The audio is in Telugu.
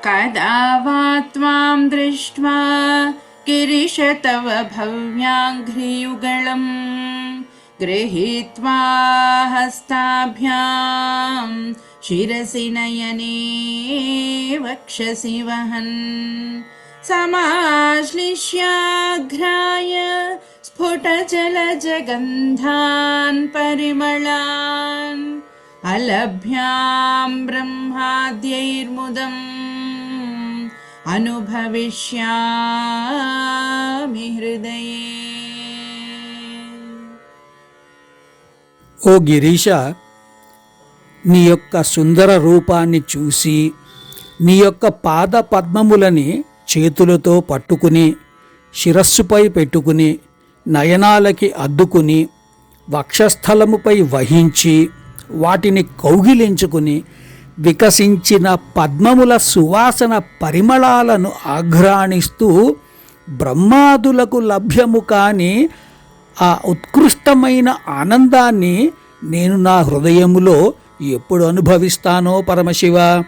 कदा वा त्वां दृष्ट्वा गिरिश तव भव्याङ्घ्रियुगळं गृहीत्वा हस्ताभ्यां शिरसि नयने वक्षसि वहन् समाश्लिष्याघ्राय स्फुटजलजगन्धान् परिमलान् अलभ्यां ब्रह्माद्यैर्मुदम् అనుభవిష్యామి హృదయే. ఓ గిరీశ, నీ యొక్క సుందర రూపాన్ని చూసి నీ యొక్క పాద పద్మములని చేతులతో పట్టుకుని శిరస్సుపై పెట్టుకుని నయనాలకి అద్దుకుని వక్షస్థలముపై వహించి వాటిని కౌగిలించుకుని వికసించిన పద్మముల సువాసన పరిమళాలను ఆఘ్రాణిస్తూ బ్రహ్మాదులకు లభ్యము కాని ఆ ఉత్కృష్టమైన ఆనందాన్ని నేను నా హృదయములో ఎప్పుడు అనుభవిస్తానో పరమశివ.